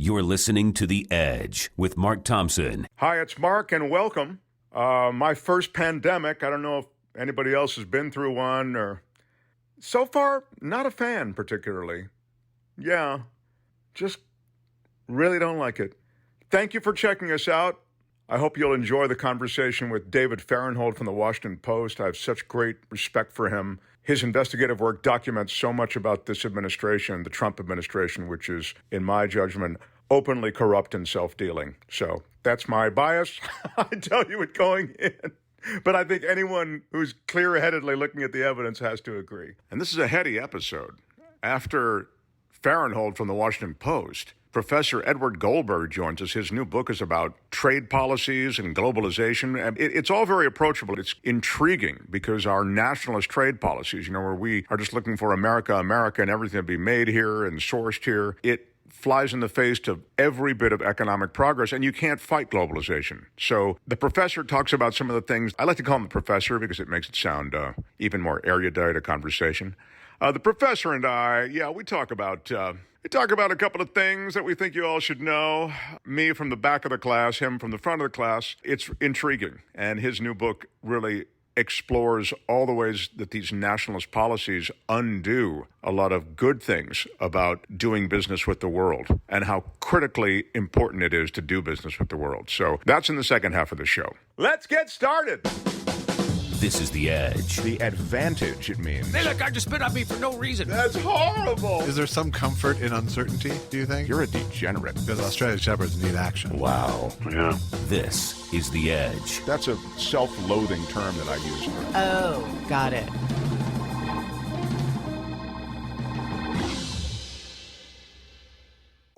You're listening to The Edge with Mark Thompson. Hi, it's Mark, and welcome. My first pandemic. I don't know if anybody else has been through one, or so far, not a fan particularly. Yeah, just really don't like it. Thank you for checking us out. I hope you'll enjoy the conversation with David Farenthold from the Washington Post. I have such great respect for him. His investigative work documents so much about this administration, the Trump administration, which is, in my judgment, openly corrupt and self-dealing. So that's my bias. I tell you it going in. But I think anyone who's clear-headedly looking at the evidence has to agree. And this is a heady episode. After Farenthold from the Washington Post, Professor Edward Goldberg joins us. His new book is about trade policies and globalization. It's all very approachable. It's intriguing because our nationalist trade policies, where we are just looking for America, and everything to be made here and sourced here, it flies in the face of every bit of economic progress, and you can't fight globalization. So the professor talks about some of the things. I like to call him the professor because it makes it sound even more erudite a conversation. The professor and I, we talk about a couple of things that we think you all should know. Me from the back of the class, him from the front of the class. It's intriguing. And his new book really explores all the ways that these nationalist policies undo a lot of good things about doing business with the world and how critically important it is to do business with the world. So that's in the second half of the show. Let's get started. This is The Edge. The advantage, it means. Hey, look, I just spit on me for no reason. That's horrible. Is there some comfort in uncertainty, do you think? You're a degenerate. Because Australian Shepherds need action. Wow. Yeah. This is The Edge. That's a self-loathing term that I use. Oh, got it.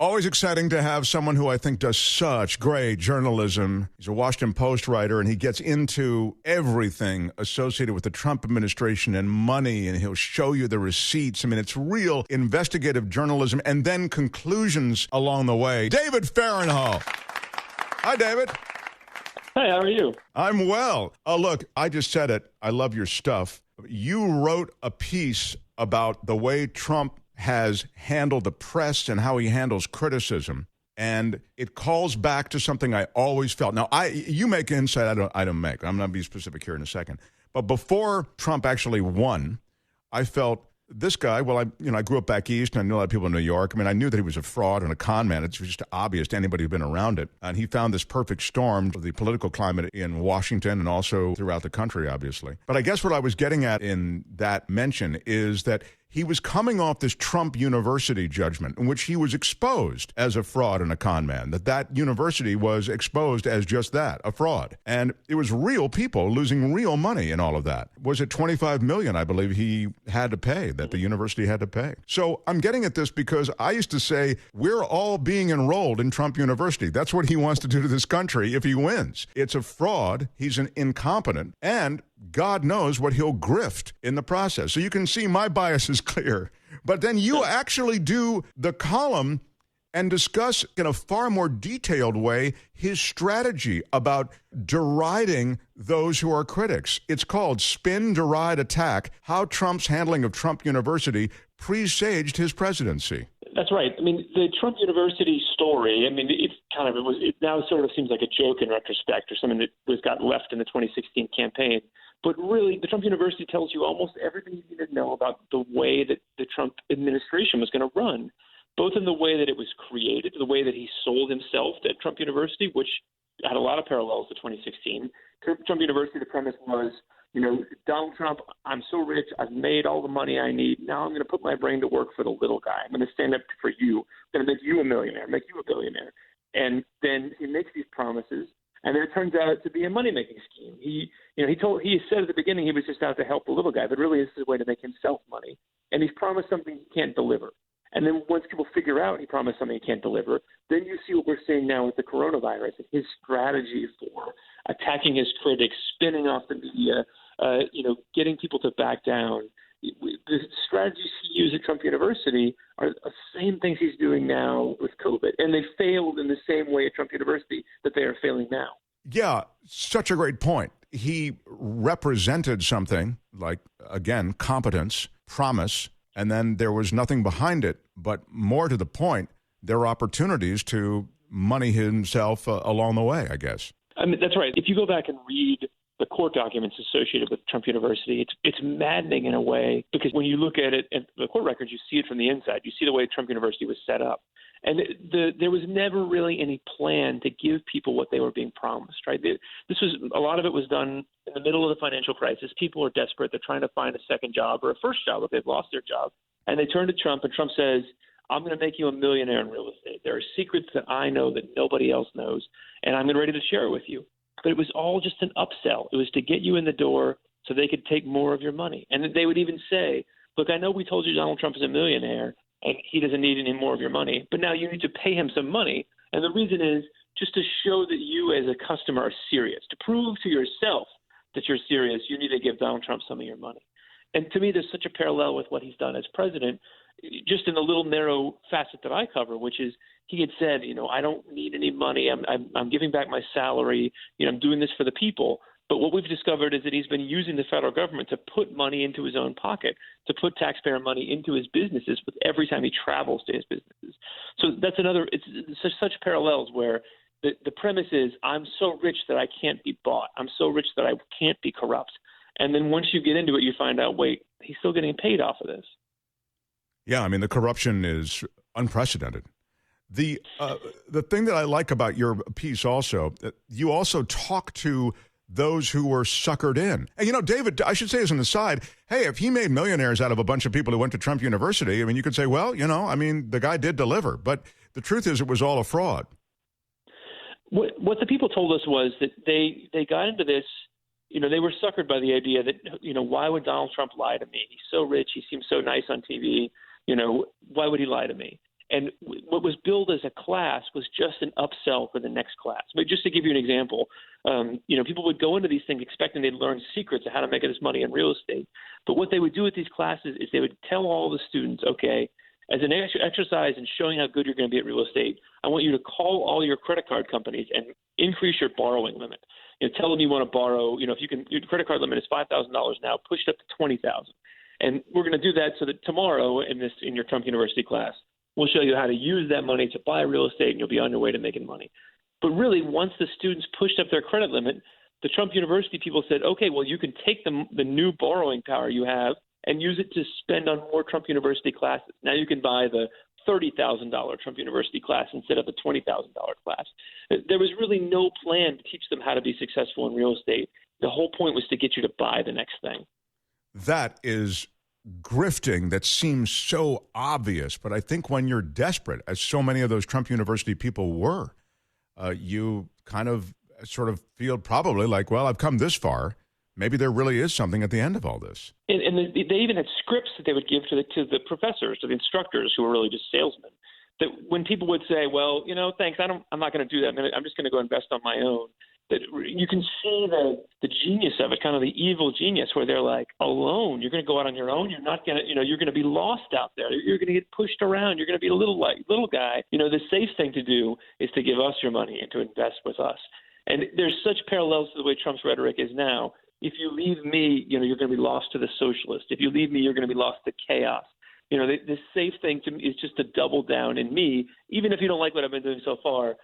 Always exciting to have someone who I think does such great journalism. He's a Washington Post writer, and he gets into everything associated with the Trump administration and money, and he'll show you the receipts. I mean, it's real investigative journalism and then conclusions along the way. David Farenthold. Hi, David. Hey, how are you? I'm well. Oh, look, I just said it. I love your stuff. You wrote a piece about the way Trump has handled the press and how he handles criticism, and it calls back to something I always felt. Now, you make insight I don't make. I'm going to be specific here in a second. But before Trump actually won, I felt this guy, I grew up back east, and I knew a lot of people in New York. I mean, I knew that he was a fraud and a con man. It's just obvious to anybody who'd been around it. And he found this perfect storm of the political climate in Washington and also throughout the country, obviously. But I guess what I was getting at in that mention is that he was coming off this Trump University judgment in which he was exposed as a fraud and a con man, that university was exposed as just that, a fraud. And it was real people losing real money in all of that. Was it $25 million, I believe, he had to pay, that the university had to pay? So I'm getting at this because I used to say, we're all being enrolled in Trump University. That's what he wants to do to this country if he wins. It's a fraud. He's an incompetent, and God knows what he'll grift in the process. So you can see my bias is clear. But then you actually do the column and discuss in a far more detailed way his strategy about deriding those who are critics. It's called Spin, Deride, Attack, How Trump's Handling of Trump University Presaged His Presidency. That's right. I mean, the Trump University story, it now sort of seems like a joke in retrospect, or something that got left in the 2016 campaign. But really, the Trump University tells you almost everything you need to know about the way that the Trump administration was going to run, both in the way that it was created, the way that he sold himself at Trump University, which had a lot of parallels to 2016. Trump University, the premise was, Donald Trump, I'm so rich, I've made all the money I need. Now I'm going to put my brain to work for the little guy. I'm going to stand up for you. I'm going to make you a millionaire, make you a billionaire. And then he makes these promises, and then it turns out to be a money-making scheme. He said at the beginning he was just out to help the little guy, but really this is a way to make himself money. And he's promised something he can't deliver. And then once people figure out he promised something he can't deliver, then you see what we're seeing now with the coronavirus, his strategy for attacking his critics, spinning off the media, getting people to back down. The strategies he used at Trump University are the same things he's doing now with COVID. And they failed in the same way at Trump University that they are failing now. Yeah, such a great point. He represented something like, again, competence, promise, and then there was nothing behind it. But more to the point, there are opportunities to money himself along the way, I guess. I mean, that's right. If you go back and read the court documents associated with Trump University, it's maddening in a way, because when you look at it and the court records, you see it from the inside. You see the way Trump University was set up. And there was never really any plan to give people what they were being promised, right? A lot of it was done in the middle of the financial crisis. People are desperate. They're trying to find a second job or a first job if they've lost their job. And they turn to Trump, and Trump says, I'm going to make you a millionaire in real estate. There are secrets that I know that nobody else knows, and I'm ready to share it with you. But it was all just an upsell. It was to get you in the door so they could take more of your money. And they would even say, look, I know we told you Donald Trump is a millionaire and he doesn't need any more of your money, but now you need to pay him some money. And the reason is just to show that you as a customer are serious. To prove to yourself that you're serious, you need to give Donald Trump some of your money. And to me, there's such a parallel with what he's done as president, just in the little narrow facet that I cover, which is he had said, I don't need any money. I'm giving back my salary. I'm doing this for the people. But what we've discovered is that he's been using the federal government to put money into his own pocket, to put taxpayer money into his businesses with every time he travels to his businesses. So that's it's such parallels where the premise is, I'm so rich that I can't be bought. I'm so rich that I can't be corrupt. And then once you get into it, you find out, wait, he's still getting paid off of this. Yeah, I mean, the corruption is unprecedented. The thing that I like about your piece also, you also talk to those who were suckered in. And, David, I should say as an aside, hey, if he made millionaires out of a bunch of people who went to Trump University, I mean, you could say, well, the guy did deliver. But the truth is it was all a fraud. What the people told us was that they got into this, they were suckered by the idea that, why would Donald Trump lie to me? He's so rich. He seems so nice on TV. Why would he lie to me? And what was billed as a class was just an upsell for the next class. But just to give you an example, people would go into these things expecting they'd learn secrets of how to make this money in real estate. But what they would do with these classes is they would tell all the students, okay, as an exercise in showing how good you're going to be at real estate, I want you to call all your credit card companies and increase your borrowing limit. Tell them you want to borrow, if you can, your credit card limit is $5,000 now, push it up to $20,000. And we're going to do that so that tomorrow in your Trump University class, we'll show you how to use that money to buy real estate, and you'll be on your way to making money. But really, once the students pushed up their credit limit, the Trump University people said, okay, well, you can take the new borrowing power you have and use it to spend on more Trump University classes. Now you can buy the $30,000 Trump University class instead of the $20,000 class. There was really no plan to teach them how to be successful in real estate. The whole point was to get you to buy the next thing. That is grifting that seems so obvious, but I think when you're desperate, as so many of those Trump University people were, you kind of sort of feel probably like, well, I've come this far. Maybe there really is something at the end of all this. And they even had scripts that they would give to the professors, to the instructors, who were really just salesmen. That when people would say, well, thanks, I'm not going to do that. I'm just going to go invest on my own. That you can see the genius of it, kind of the evil genius, where they're like, alone, you're going to go out on your own. You're not going to, you're going to be lost out there. You're going to get pushed around. You're going to be a little guy. The safe thing to do is to give us your money and to invest with us. And there's such parallels to the way Trump's rhetoric is now. If you leave me, you're going to be lost to the socialist. If you leave me, you're going to be lost to chaos. The safe thing to me is just to double down in me, even if you don't like what I've been doing so far.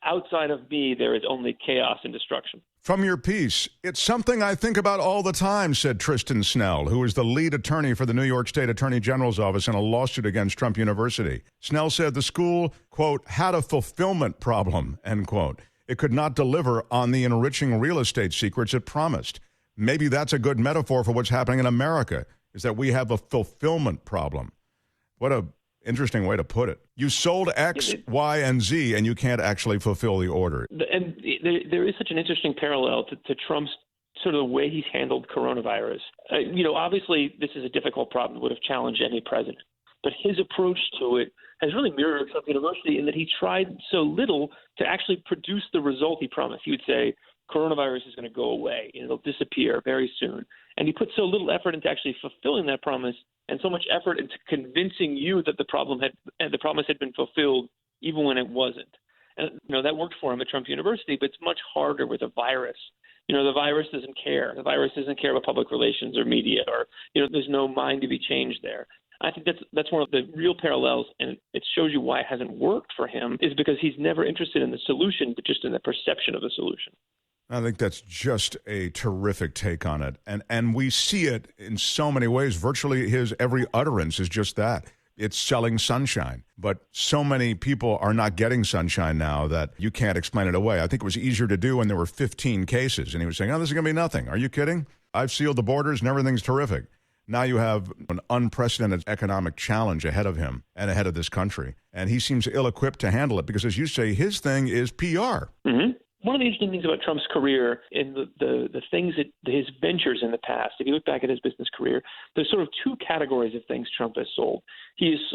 Outside of me, there is only chaos and destruction. From your piece, it's something I think about all the time, said Tristan Snell, who is the lead attorney for the New York State Attorney General's office in a lawsuit against Trump University. Snell said the school, quote, had a fulfillment problem, end quote. It could not deliver on the enriching real estate secrets it promised. Maybe that's a good metaphor for what's happening in America, is that we have a fulfillment problem. What a interesting way to put it. You sold X, Y, and Z, and you can't actually fulfill the order. And there is such an interesting parallel to Trump's sort of the way he's handled coronavirus. Obviously, this is a difficult problem that would have challenged any president. But his approach to it has really mirrored Trump University in that he tried so little to actually produce the result he promised. He would say, coronavirus is going to go away. It'll disappear very soon. And he put so little effort into actually fulfilling that promise, and so much effort into convincing you that the promise had been fulfilled, even when it wasn't. And that worked for him at Trump University, but it's much harder with a virus. The virus doesn't care. The virus doesn't care about public relations or media, or there's no mind to be changed there. I think that's one of the real parallels, and it shows you why it hasn't worked for him, is because he's never interested in the solution, but just in the perception of the solution. I think that's just a terrific take on it. And we see it in so many ways. Virtually his every utterance is just that. It's selling sunshine. But so many people are not getting sunshine now that you can't explain it away. I think it was easier to do when there were 15 cases. And he was saying, oh, this is going to be nothing. Are you kidding? I've sealed the borders and everything's terrific. Now you have an unprecedented economic challenge ahead of him and ahead of this country. And he seems ill-equipped to handle it because, as you say, his thing is PR. Mm-hmm. One of the interesting things about Trump's career and the things that his ventures in the past, if you look back at his business career, there's sort of two categories of things Trump has sold.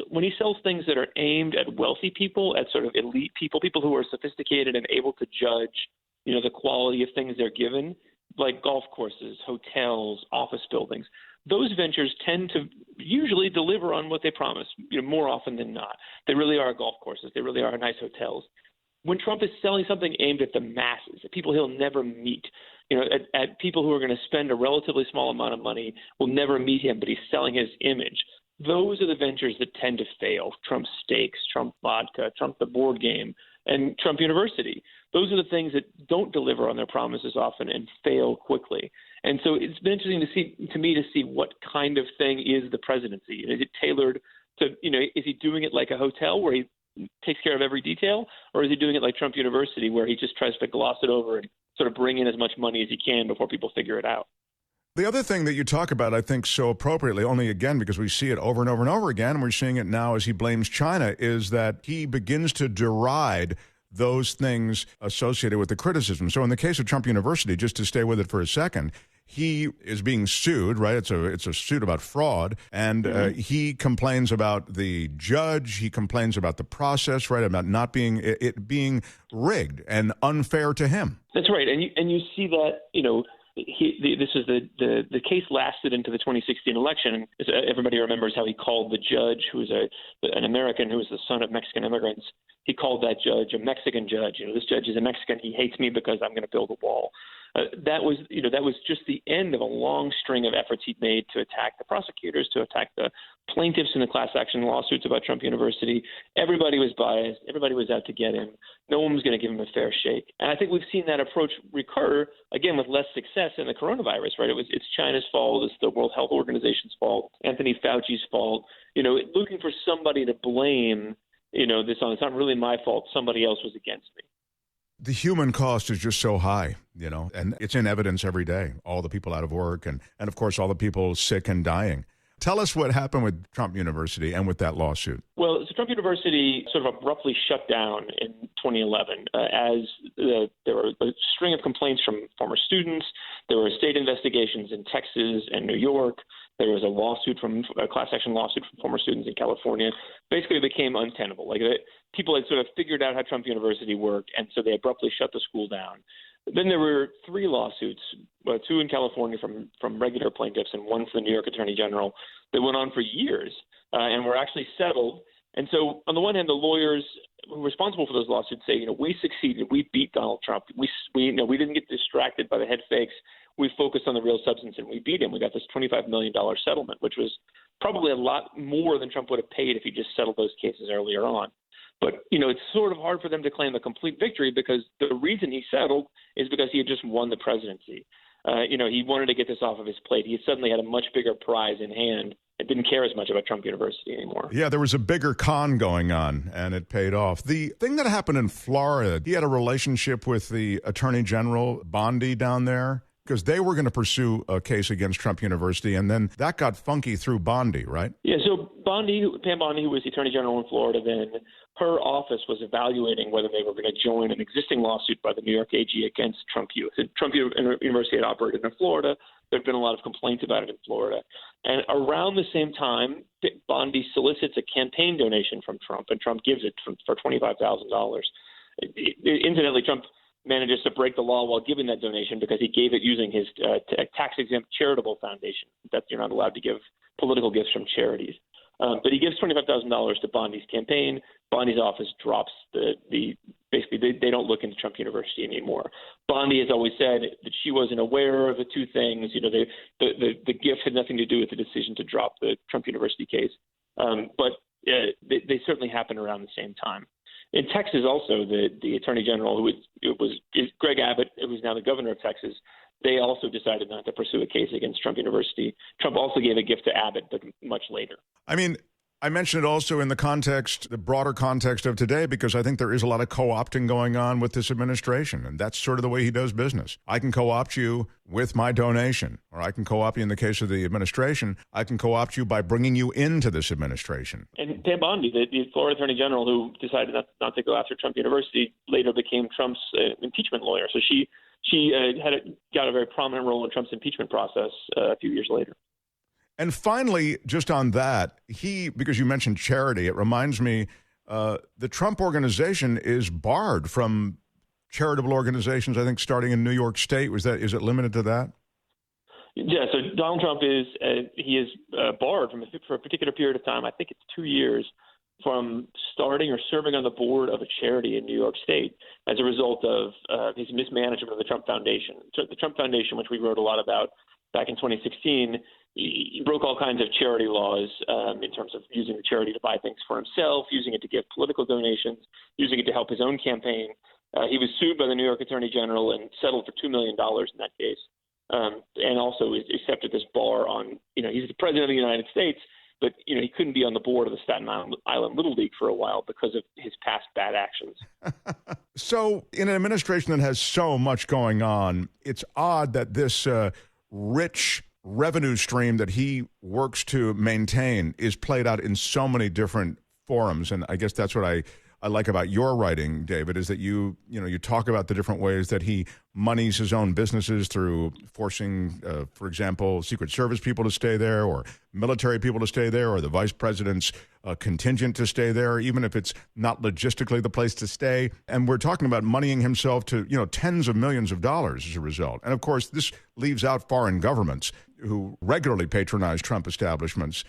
When he sells things that are aimed at wealthy people, at sort of elite people who are sophisticated and able to judge, the quality of things they're given, like golf courses, hotels, office buildings. Those ventures tend to usually deliver on what they promise, more often than not. They really are golf courses. They really are nice hotels. When Trump is selling something aimed at the masses, at people he'll never meet, at people who are going to spend a relatively small amount of money, will never meet him, but he's selling his image. Those are the ventures that tend to fail. Trump Steaks, Trump Vodka, Trump the board game, and Trump University. Those are the things that don't deliver on their promises often and fail quickly. And so it's been interesting to see what kind of thing is the presidency. Is it tailored to, is he doing it like a hotel where he takes care of every detail, or is he doing it like Trump University where he just tries to gloss it over and sort of bring in as much money as he can before people figure it out? The other thing that you talk about, I think so appropriately, only again because we see it over and over and over again, and we're seeing it now as he blames China, is that he begins to deride those things associated with the criticism. So in the case of Trump University, just to stay with it for a second, he is being sued, right? It's a suit about fraud, and he complains about the judge. He complains about the process, right? About not being being rigged and unfair to him. That's right, and you see that the case lasted into the 2016 election. Everybody remembers how he called the judge, who was an American who was the son of Mexican immigrants. He called that judge a Mexican judge. This judge is a Mexican. He hates me because I'm going to build a wall. That was just the end of a long string of efforts he'd made to attack the prosecutors, to attack the plaintiffs in the class action lawsuits about Trump University. Everybody was biased. Everybody was out to get him. No one was going to give him a fair shake. And I think we've seen that approach recur, again, with less success in the coronavirus, right? It's China's fault. It's the World Health Organization's fault. Anthony Fauci's fault. Looking for somebody to blame, this on. It's not really my fault. Somebody else was against me. The human cost is just so high, and it's in evidence every day. All the people out of work and of course, all the people sick and dying. Tell us what happened with Trump University and with that lawsuit. Well, so Trump University sort of abruptly shut down in 2011 as there were a string of complaints from former students. There were state investigations in Texas and New York. There was a class action lawsuit from former students in California. Basically, it became untenable. People had sort of figured out how Trump University worked, and so they abruptly shut the school down. Then there were three lawsuits, two in California from regular plaintiffs and one from the New York Attorney General that went on for years and were actually settled. And so on the one hand, the lawyers who were responsible for those lawsuits say, we succeeded. We beat Donald Trump. We didn't get distracted by the head fakes. We focused on the real substance and we beat him. We got this $25 million settlement, which was probably a lot more than Trump would have paid if he just settled those cases earlier on. But, it's sort of hard for them to claim a complete victory because the reason he settled is because he had just won the presidency. He wanted to get this off of his plate. He suddenly had a much bigger prize in hand and didn't care as much about Trump University anymore. Yeah, there was a bigger con going on, and it paid off. The thing that happened in Florida, he had a relationship with the Attorney General Bondi down there, because they were going to pursue a case against Trump University, and then that got funky through Bondi, right? Yeah, so Pam Bondi, who was the Attorney General in Florida then, her office was evaluating whether they were going to join an existing lawsuit by the New York AG against Trump U. Trump University had operated in Florida. There had been a lot of complaints about it in Florida. And around the same time, Bondi solicits a campaign donation from Trump, and Trump gives it for $25,000. Incidentally, Trump manages to break the law while giving that donation because he gave it using his tax-exempt charitable foundation. That you're not allowed to give political gifts from charities. But he gives $25,000 to Bondi's campaign. Bondi's office drops basically they don't look into Trump University anymore. Bondi has always said that she wasn't aware of the two things. The gift had nothing to do with the decision to drop the Trump University case. But they certainly happened around the same time. In Texas, also, the attorney general, is Greg Abbott, who's now the governor of Texas, they also decided not to pursue a case against Trump University. Trump also gave a gift to Abbott, but much later. I mean, I mentioned it also in the broader context of today, because I think there is a lot of co-opting going on with this administration, and that's sort of the way he does business. I can co-opt you with my donation, or I can co-opt you in the case of the administration. I can co-opt you by bringing you into this administration. And Pam Bondi, the Florida attorney general who decided not to go after Trump University, later became Trump's impeachment lawyer. So she got a very prominent role in Trump's impeachment process a few years later. And finally, just on that, because you mentioned charity, it reminds me the Trump organization is barred from charitable organizations, I think, starting in New York State. Is it limited to that? Yeah, so Donald Trump is barred for a particular period of time. I think it's 2 years from starting or serving on the board of a charity in New York State as a result of his mismanagement of the Trump Foundation. So the Trump Foundation, which we wrote a lot about back in 2016, he broke all kinds of charity laws in terms of using the charity to buy things for himself, using it to give political donations, using it to help his own campaign. He was sued by the New York Attorney General and settled for $2 million in that case, and also accepted this bar on, he's the president of the United States, but, he couldn't be on the board of the Staten Island Little League for a while because of his past bad actions. So in an administration that has so much going on, it's odd that this rich revenue stream that he works to maintain is played out in so many different forums. And I guess that's what I like about your writing, David, is that you talk about the different ways that he monies his own businesses through forcing, for example, Secret Service people to stay there, or military people to stay there, or the vice president's contingent to stay there, even if it's not logistically the place to stay. And we're talking about moneying himself to, tens of millions of dollars as a result. And of course, this leaves out foreign governments who regularly patronize Trump establishments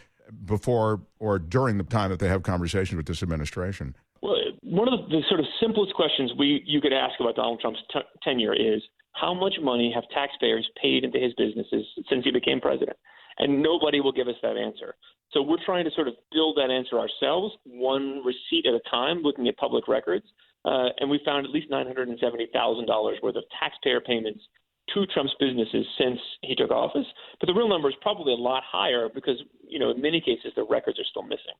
before or during the time that they have conversations with this administration. Well, one of the sort of simplest questions you could ask about Donald Trump's tenure is, how much money have taxpayers paid into his businesses since he became president? And nobody will give us that answer. So we're trying to sort of build that answer ourselves, one receipt at a time, looking at public records. And we found at least $970,000 worth of taxpayer payments to Trump's businesses since he took office. But the real number is probably a lot higher because, in many cases, the records are still missing.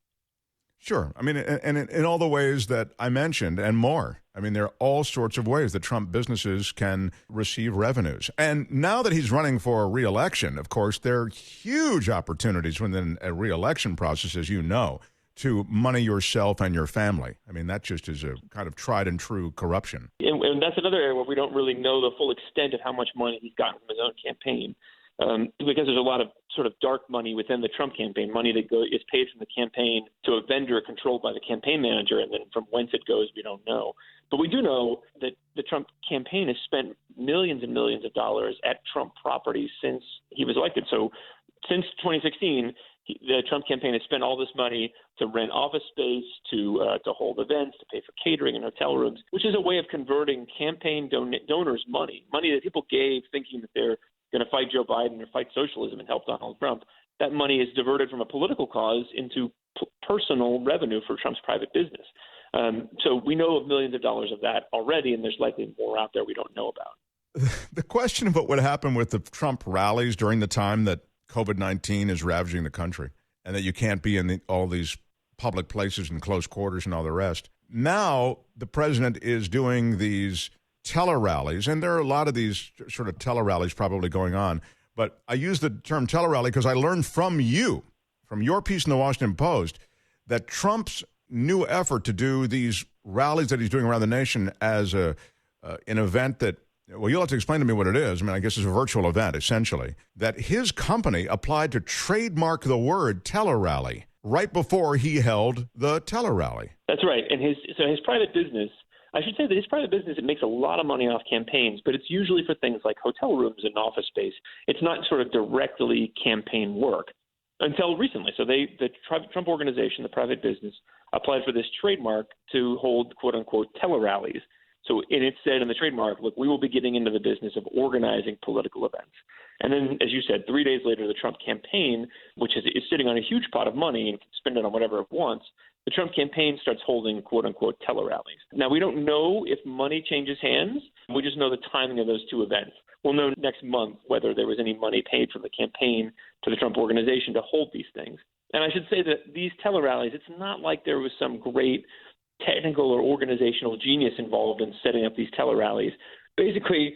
Sure. I mean, and in all the ways that I mentioned and more. I mean, there are all sorts of ways that Trump businesses can receive revenues. And now that he's running for re-election, of course, there are huge opportunities within a re-election process, as you know, to money yourself and your family. I mean, that just is a kind of tried and true corruption. And that's another area where we don't really know the full extent of how much money he's gotten from his own campaign. Because there's a lot of sort of dark money within the Trump campaign, money that is paid from the campaign to a vendor controlled by the campaign manager, and then from whence it goes, we don't know. But we do know that the Trump campaign has spent millions and millions of dollars at Trump properties since he was elected. So since 2016, the Trump campaign has spent all this money to rent office space, to hold events, to pay for catering and hotel rooms, which is a way of converting campaign donors' money that people gave thinking that they're going to fight Joe Biden or fight socialism and help Donald Trump. That money is diverted from a political cause into personal revenue for Trump's private business. So we know of millions of dollars of that already, and there's likely more out there we don't know about. The question about what happened with the Trump rallies during the time that COVID-19 is ravaging the country and that you can't be in all these public places and close quarters and all the rest. Now the president is doing these tele-rallies, and there are a lot of these sort of tele-rallies probably going on. But I use the term tele-rally because I learned from your piece in the Washington Post, that Trump's new effort to do these rallies that he's doing around the nation as an event that, well, you'll have to explain to me what it is. I mean, I guess it's a virtual event, essentially, that his company applied to trademark the word tele-rally right before he held the tele-rally. That's right. And his private business, I should say that his private business, it makes a lot of money off campaigns, but it's usually for things like hotel rooms and office space. It's not sort of directly campaign work until recently. So the Trump organization, the private business, applied for this trademark to hold, quote unquote, tele-rallies. So it said in the trademark, look, we will be getting into the business of organizing political events. And then, as you said, 3 days later, the Trump campaign, which is sitting on a huge pot of money and can spend it on whatever it wants, the Trump campaign starts holding, quote-unquote, tele-rallies. Now, we don't know if money changes hands. We just know the timing of those two events. We'll know next month whether there was any money paid from the campaign to the Trump organization to hold these things. And I should say that these tele-rallies, it's not like there was some great technical or organizational genius involved in setting up these tele-rallies. Basically,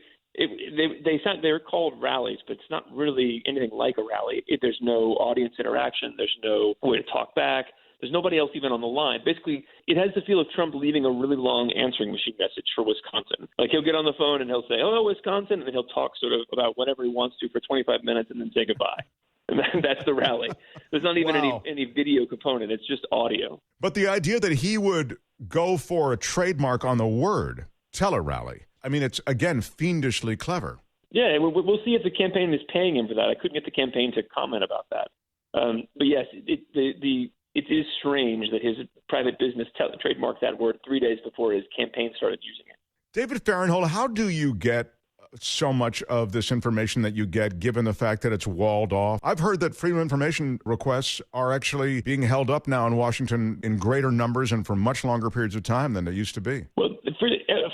they're called rallies, but it's not really anything like a rally. There's no audience interaction. There's no way to talk back. There's nobody else even on the line. Basically, it has the feel of Trump leaving a really long answering machine message for Wisconsin. Like he'll get on the phone and he'll say, "Hello, Wisconsin," and then he'll talk sort of about whatever he wants to for 25 minutes and then say goodbye. And that's the rally. There's not even any video component. It's just audio. But the idea that he would go for a trademark on the word tele-rally, I mean, it's, again, fiendishly clever. Yeah, and we'll see if the campaign is paying him for that. I couldn't get the campaign to comment about that. But yes, it is strange that his private business trademarked that word 3 days before his campaign started using it. David Farenthold, how do you get so much of this information that you get, given the fact that it's walled off? I've heard that freedom of information requests are actually being held up now in Washington in greater numbers and for much longer periods of time than they used to be. Well,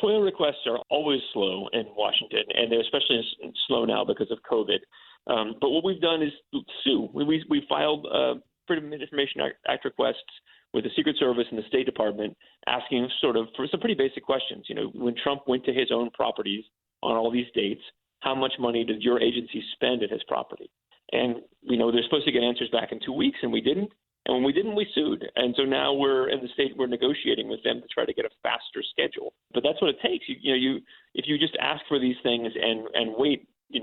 FOIA requests are always slow in Washington, and they're especially slow now because of COVID. But what we've done is sue. We filed Freedom of Information Act requests with the Secret Service and the State Department, asking sort of for some pretty basic questions. You know, when Trump went to his own properties on all these dates, how much money did your agency spend at his property? And, you know, they're supposed to get answers back in 2 weeks, and we didn't. And when we didn't, we sued. And so now we're negotiating with them to try to get a faster schedule. But that's what it takes. If you just ask for these things and wait, you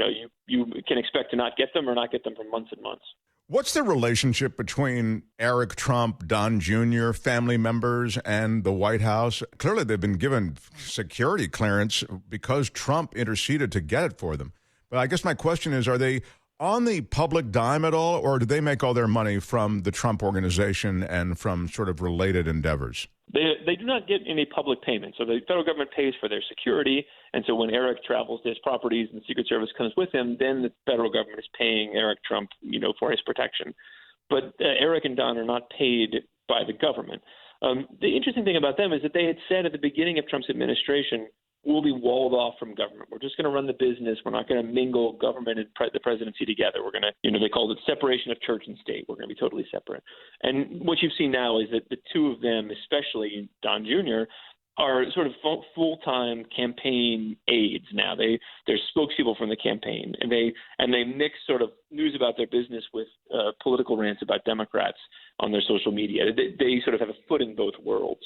can expect to not get them or not get them for months and months. What's the relationship between Eric Trump, Don Jr., family members, and the White House? Clearly, they've been given security clearance because Trump interceded to get it for them. But I guess my question is, are they on the public dime at all, or do they make all their money from the Trump organization and from sort of related endeavors? They do not get any public payment. So the federal government pays for their security. And so when Eric travels to his properties and the Secret Service comes with him, then the federal government is paying Eric Trump, for his protection. But Eric and Don are not paid by the government. The interesting thing about them is that they had said at the beginning of Trump's administration, we'll be walled off from government. We're just going to run the business. We're not going to mingle government and the presidency together. We're going to, they called it separation of church and state. We're going to be totally separate. And what you've seen now is that the two of them, especially Don Jr., are sort of full-time campaign aides now. They're spokespeople from the campaign, and they mix sort of news about their business with political rants about Democrats on their social media. They sort of have a foot in both worlds.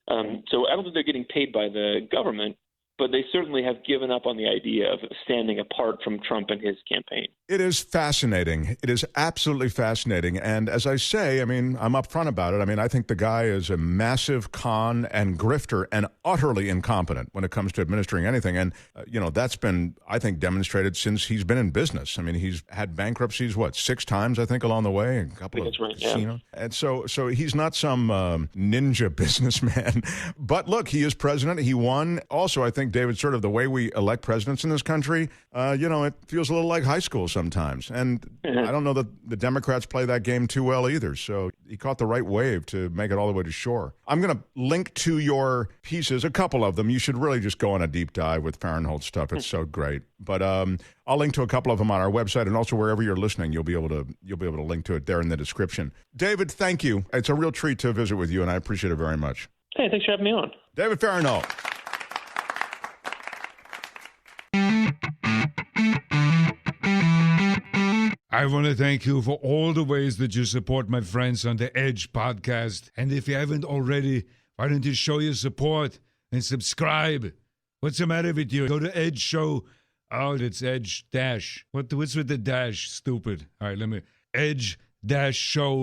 So I don't think they're getting paid by the government, but they certainly have given up on the idea of standing apart from Trump and his campaign. It is fascinating. It is absolutely fascinating. And as I say, I'm upfront about it. I think the guy is a massive con and grifter and utterly incompetent when it comes to administering anything. And, that's been, I think, demonstrated since he's been in business. He's had bankruptcies, 6 times, I think, along the way. A couple of casinos. Yeah. And so he's not some ninja businessman. But look, he is president. He won. Also, I think, David, sort of the way we elect presidents in this country, it feels a little like high school sometimes. And I don't know that the Democrats play that game too well either. So he caught the right wave to make it all the way to shore. I'm going to link to your pieces, a couple of them. You should really just go on a deep dive with Farenthold stuff. It's so great. But I'll link to a couple of them on our website, and also wherever you're listening, you'll be able to link to it there in the description. David, thank you. It's a real treat to visit with you, and I appreciate it very much. Hey, thanks for having me on. David Farenthold. I want to thank you for all the ways that you support my friends on the Edge podcast. And if you haven't already, why don't you show your support and subscribe? What's the matter with you? Go to Edge Show. Oh, it's Edge Dash. What's with the dash? Stupid. All right, edge-show.com.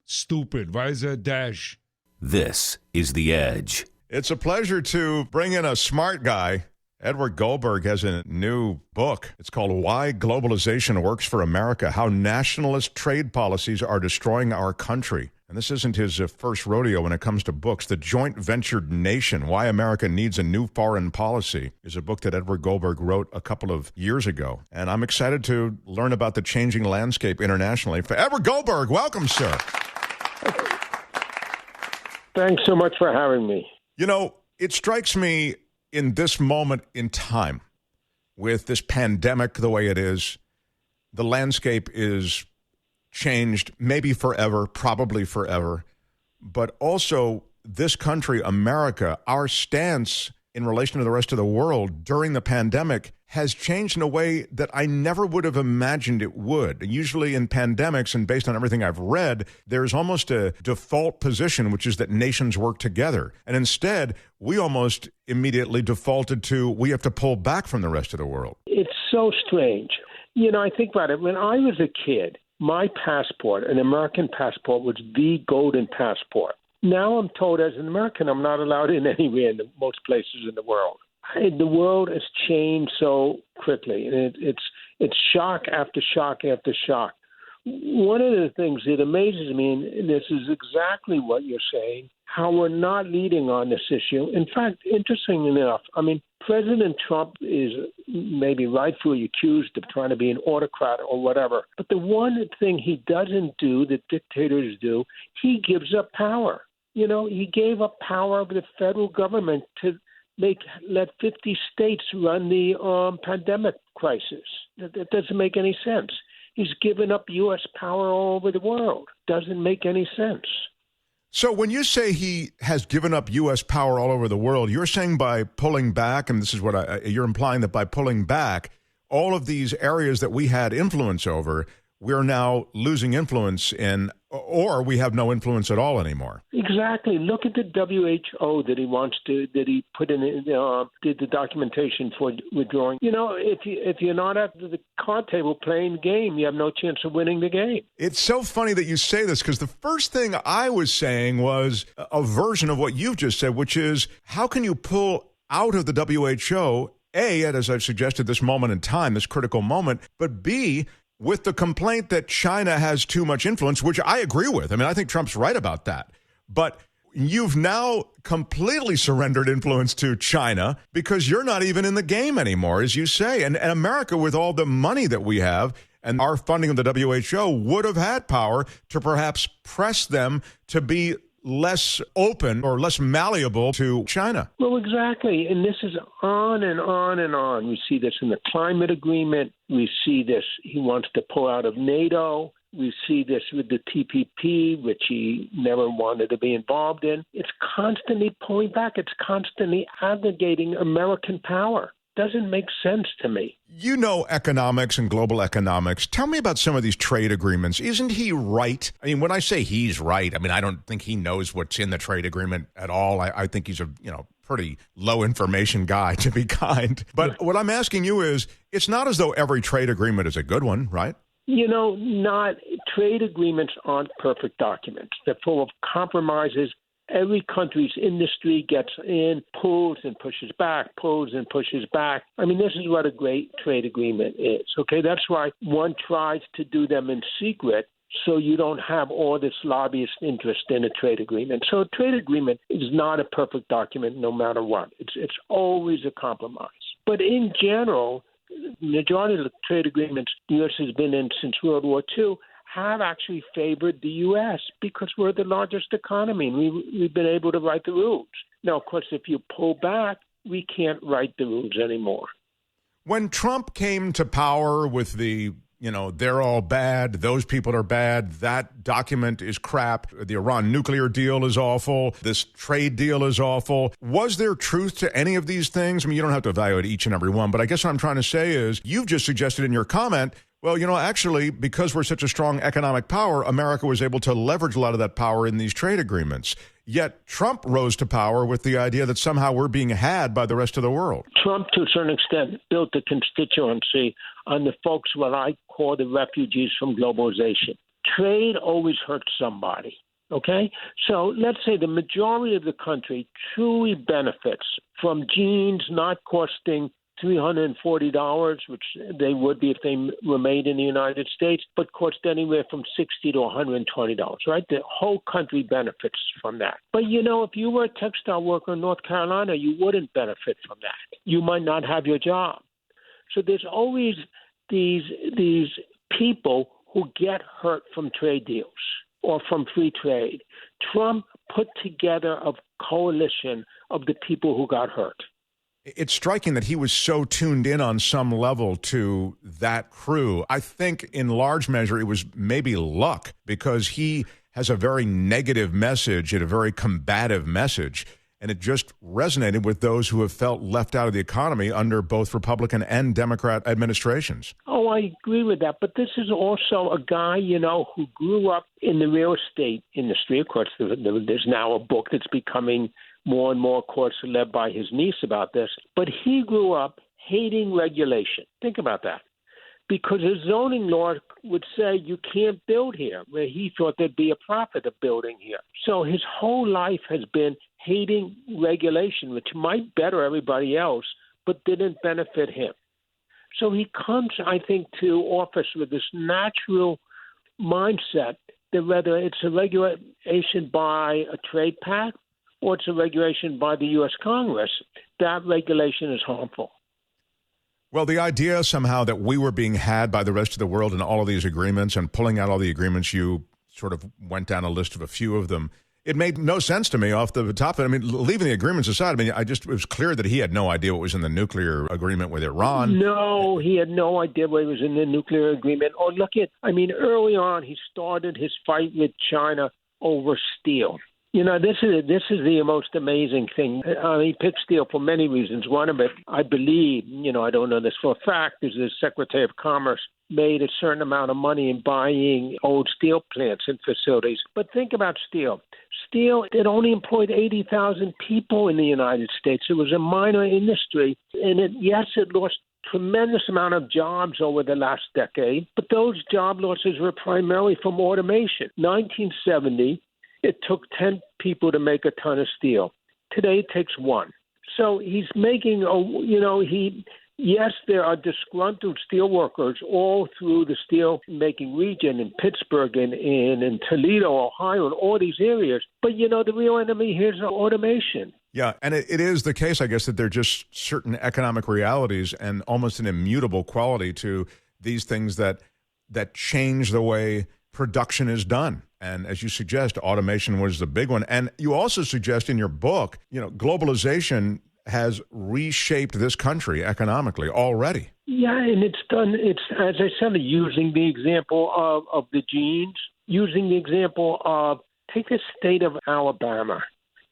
Stupid. Why is there a dash? This is The Edge. It's a pleasure to bring in a smart guy. Edward Goldberg has a new book. It's called Why Globalization Works for America, How Nationalist Trade Policies Are Destroying Our Country. and this isn't his first rodeo when it comes to books. The Joint Ventured Nation, Why America Needs a New Foreign Policy, is a book that Edward Goldberg wrote a couple of years ago. And I'm excited to learn about the changing landscape internationally. For Edward Goldberg, welcome, sir. Thanks so much for having me. You know, it strikes me in this moment in time, with this pandemic the way it is, the landscape is changed, maybe forever, probably forever. But also, this country, America, our stance in relation to the rest of the world during the pandemic has changed in a way that I never would have imagined it would. Usually in pandemics, and based on everything I've read, there's almost a default position, which is that nations work together. And instead, we almost immediately defaulted to, we have to pull back from the rest of the world. It's so strange. You know, I think about it. When I was a kid, my passport, an American passport, was the golden passport. Now I'm told as an American, I'm not allowed in anywhere in most places in the world. The world has changed so quickly, and it's shock after shock after shock. One of the things that amazes me, and this is exactly what you're saying, how we're not leading on this issue. In fact, interestingly enough, I mean, President Trump is maybe rightfully accused of trying to be an autocrat or whatever. But the one thing he doesn't do that dictators do, he gives up power. You know, he gave up power of the federal government to let 50 states run the pandemic crisis. That doesn't make any sense. He's given up U.S. power all over the world. Doesn't make any sense. So when you say he has given up U.S. power all over the world, you're saying by pulling back, and this is what you're implying, that by pulling back, all of these areas that we had influence over, we're now losing influence in, or we have no influence at all anymore. Exactly. Look at the WHO that he put in, did the documentation for withdrawing. You know, if you're not at the card table playing the game, you have no chance of winning the game. It's so funny that you say this, because the first thing I was saying was a version of what you've just said, which is, how can you pull out of the WHO, A, as I've suggested, this moment in time, this critical moment, but B, with the complaint that China has too much influence, which I agree with. I mean, I think Trump's right about that. But you've now completely surrendered influence to China because you're not even in the game anymore, as you say. And America, with all the money that we have and our funding of the WHO, would have had power to perhaps press them to be less open or less malleable to China. Well, exactly. And this is on and on and on. We see this in the climate agreement. We see this. He wants to pull out of NATO. We see this with the TPP, which he never wanted to be involved in. It's constantly pulling back. It's constantly aggregating American power. Doesn't make sense to me. You know economics and global economics. Tell me about some of these trade agreements. Isn't he right? I mean, when I say he's right, I mean, I don't think he knows what's in the trade agreement at all. I think he's a, pretty low information guy, to be kind. But what I'm asking you is, it's not as though every trade agreement is a good one, right? Not trade agreements aren't perfect documents. They're full of compromises. Every country's industry gets in, pulls and pushes back, pulls and pushes back. I mean, this is what a great trade agreement is, okay? That's why one tries to do them in secret so you don't have all this lobbyist interest in a trade agreement. So a trade agreement is not a perfect document no matter what. It's always a compromise. But in general, the majority of the trade agreements the U.S. has been in since World War II have actually favored the U.S. because we're the largest economy and we've been able to write the rules. Now, of course, if you pull back, we can't write the rules anymore. When Trump came to power with the, they're all bad, those people are bad, that document is crap, the Iran nuclear deal is awful, this trade deal is awful. Was there truth to any of these things? I mean, you don't have to evaluate each and every one, but I guess what I'm trying to say is, you've just suggested in your comment, well, actually, because we're such a strong economic power, America was able to leverage a lot of that power in these trade agreements. Yet Trump rose to power with the idea that somehow we're being had by the rest of the world. Trump, to a certain extent, built a constituency on the folks what I call the refugees from globalization. Trade always hurts somebody, okay? So let's say the majority of the country truly benefits from jeans not costing $340, which they would be if they were made in the United States, but cost anywhere from $60 to $120, right? The whole country benefits from that. But, if you were a textile worker in North Carolina, you wouldn't benefit from that. You might not have your job. So there's always these people who get hurt from trade deals or from free trade. Trump put together a coalition of the people who got hurt. It's striking that he was so tuned in on some level to that crew. I think in large measure it was maybe luck, because he has a very negative message and a very combative message, and it just resonated with those who have felt left out of the economy under both Republican and Democrat administrations. Oh, I agree with that. But this is also a guy, who grew up in the real estate industry. Of course, there's now a book that's becoming more and more, of course, led by his niece about this. But he grew up hating regulation. Think about that. Because his zoning law would say you can't build here, where he thought there'd be a profit of building here. So his whole life has been hating regulation, which might better everybody else, but didn't benefit him. So he comes, I think, to office with this natural mindset that whether it's a regulation by a trade pact or it's a regulation by the U.S. Congress, that regulation is harmful. Well, the idea somehow that we were being had by the rest of the world in all of these agreements, and pulling out all the agreements, you sort of went down a list of a few of them. It made no sense to me off the top. I mean, leaving the agreements aside, it was clear that he had no idea what was in the nuclear agreement with Iran. No, he had no idea what was in the nuclear agreement. Or early on, he started his fight with China over steel. This is the most amazing thing. He picked steel for many reasons. One of it, I believe, I don't know this for a fact, is the Secretary of Commerce made a certain amount of money in buying old steel plants and facilities. But think about steel. Steel, it only employed 80,000 people in the United States. It was a minor industry, and it lost tremendous amount of jobs over the last decade, but those job losses were primarily from automation. 1970, it took 10 people to make a ton of steel. Today, it takes one. So he's making yes, there are disgruntled steel workers all through the steel-making region in Pittsburgh and in Toledo, Ohio, and all these areas. But, the real enemy here is automation. Yeah, and it is the case, I guess, that there are just certain economic realities and almost an immutable quality to these things that change the way production is done. And as you suggest, automation was the big one. And you also suggest in your book, globalization has reshaped this country economically already. Yeah, and it's, as I said, using the example of the genes, using the example of, take the state of Alabama.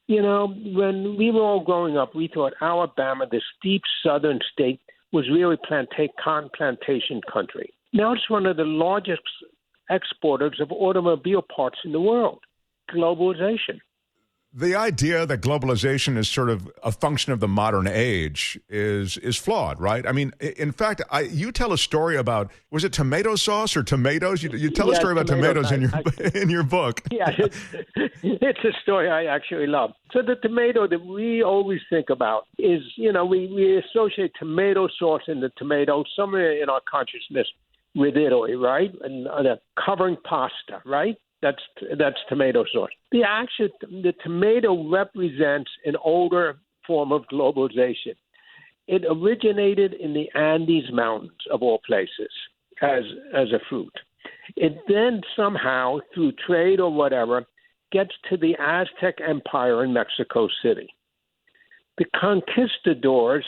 When we were all growing up, we thought Alabama, this deep southern state, was really cotton plantation country. Now it's one of the largest exporters of automobile parts in the world. Globalization. The idea that globalization is sort of a function of the modern age is flawed, right? I mean, in fact, you tell a story about, was it tomato sauce or tomatoes? You tell a story about tomatoes in your book. Yeah, it's a story I actually love. So the tomato that we always think about is, we associate tomato sauce and the tomato somewhere in our consciousness with Italy, right? And covering pasta, right? That's tomato sauce. The tomato represents an older form of globalization. It originated in the Andes Mountains, of all places, as a fruit. It then somehow, through trade or whatever, gets to the Aztec Empire in Mexico City. The conquistadors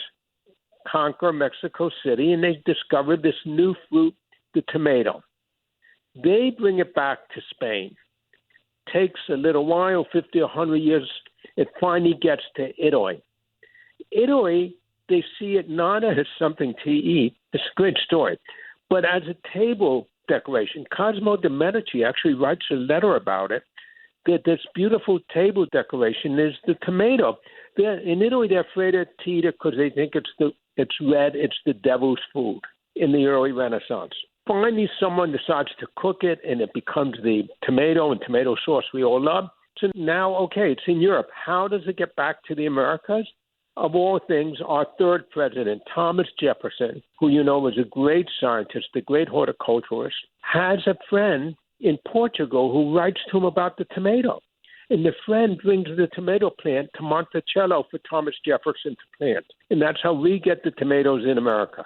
conquer Mexico City, and they discover this new fruit, the tomato. They bring it back to Spain. Takes a little while, 50 or 100 years, it finally gets to Italy. Italy, they see it not as something to eat, it's a great story, but as a table decoration. Cosimo de' Medici actually writes a letter about it, that this beautiful table decoration is the tomato. In Italy, they're afraid to eat it because they think it's red, it's the devil's food in the early Renaissance. Finally, someone decides to cook it, and it becomes the tomato and tomato sauce we all love. So now, okay, it's in Europe. How does it get back to the Americas? of all things, our third president, Thomas Jefferson, who you know was a great scientist, a great horticulturist, has a friend in Portugal who writes to him about the tomato. And the friend brings the tomato plant to Monticello for Thomas Jefferson to plant. And that's how we get the tomatoes in America.